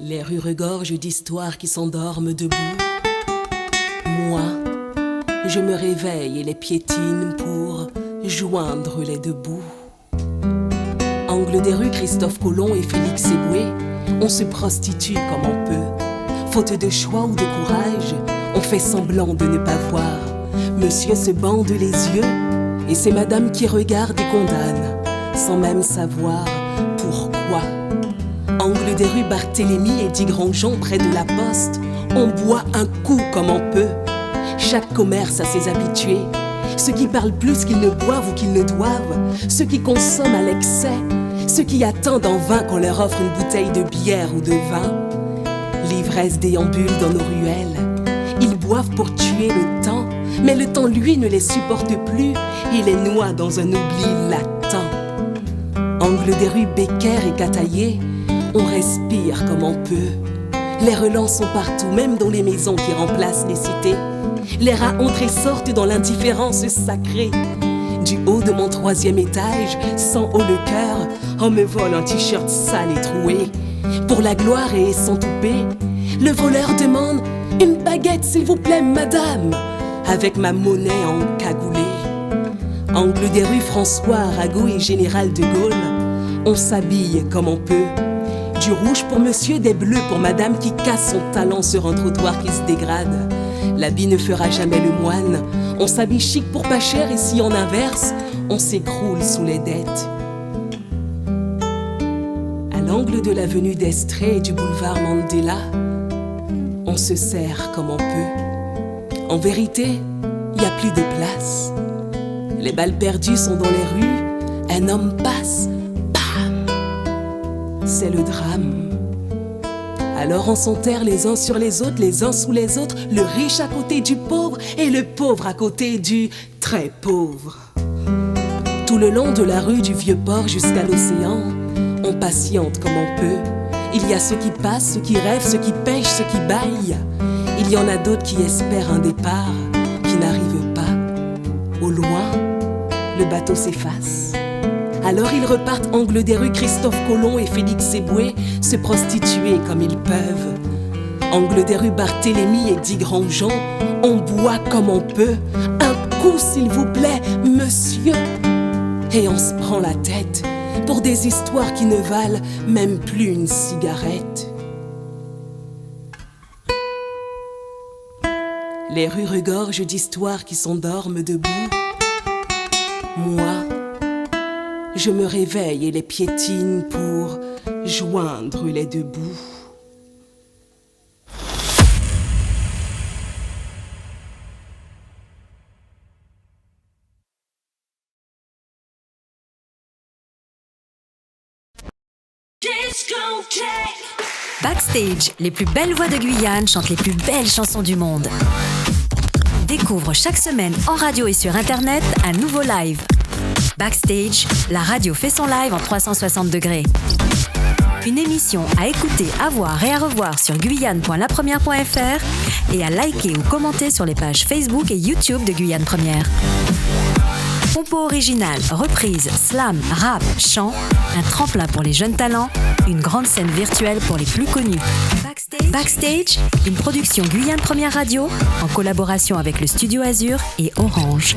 Les rues regorgent d'histoires qui s'endorment debout. Moi, je me réveille et les piétine pour joindre les deux bouts. Angle des rues, Christophe Colomb et Félix Éboué, on se prostitue comme on peut. Faute de choix ou de courage, on fait semblant de ne pas voir. Monsieur se bande les yeux et c'est madame qui regarde et condamne, sans même savoir pourquoi. Angle des rues, Barthélemy et dit Grandjean près de la poste, on boit un coup comme on peut. Chaque commerce a ses habitués, ceux qui parlent plus qu'ils ne boivent ou qu'ils ne doivent, ceux qui consomment à l'excès, ceux qui attendent en vain qu'on leur offre une bouteille de bière ou de vin. L'ivresse déambule dans nos ruelles, ils boivent pour tuer le temps, mais le temps lui ne les supporte plus, il les noie dans un oubli latent. Angle des rues, Becker et Cataillé, on respire comme on peut. Les relents sont partout, même dans les maisons qui remplacent les cités. Les rats entrent et sortent dans l'indifférence sacrée. Du haut de mon 3e étage, sans haut le cœur, on me vole un t-shirt sale et troué. Pour la gloire et sans toupet, le voleur demande « Une baguette s'il vous plaît madame !» avec ma monnaie encagoulée. Angle des rues, François Arago et Général de Gaulle, on s'habille comme on peut. Du rouge pour monsieur, des bleus pour madame qui casse son talent sur un trottoir qui se dégrade. L'habit ne fera jamais le moine, on s'habille chic pour pas cher et si on inverse, on s'écroule sous les dettes. À l'angle de l'avenue d'Estrée et du boulevard Mandela, on se serre comme on peut. En vérité, il n'y a plus de place. Les balles perdues sont dans les rues, un homme passe, bam! C'est le drame. Alors on s'enterre les uns sur les autres, les uns sous les autres, le riche à côté du pauvre et le pauvre à côté du très pauvre. Tout le long de la rue du Vieux-Port jusqu'à l'océan, on patiente comme on peut. Il y a ceux qui passent, ceux qui rêvent, ceux qui pêchent, ceux qui baillent. Il y en a d'autres qui espèrent un départ, qui n'arrivent pas. Au loin, le bateau s'efface. Alors ils repartent angle des rues, Christophe Colomb et Félix Éboué, se prostituer comme ils peuvent. Angle des rues, Barthélemy et dit Grandjean, on boit comme on peut. Un coup s'il vous plaît, monsieur. Et on se prend la tête pour des histoires qui ne valent même plus une cigarette. Les rues regorgent d'histoires qui s'endorment debout. Moi, je me réveille et les piétine pour joindre les deux bouts. Backstage, les plus belles voix de Guyane chantent les plus belles chansons du monde. Découvre chaque semaine en radio et sur Internet un nouveau live. Backstage, la radio fait son live en 360 degrés. Une émission à écouter, à voir et à revoir sur guyane.lapremière.fr et à liker ou commenter sur les pages Facebook et YouTube de Guyane Première. Compo original, reprise, slam, rap, chant, un tremplin pour les jeunes talents, une grande scène virtuelle pour les plus connus. Backstage, une production Guyane Première Radio en collaboration avec le Studio Azur et Orange.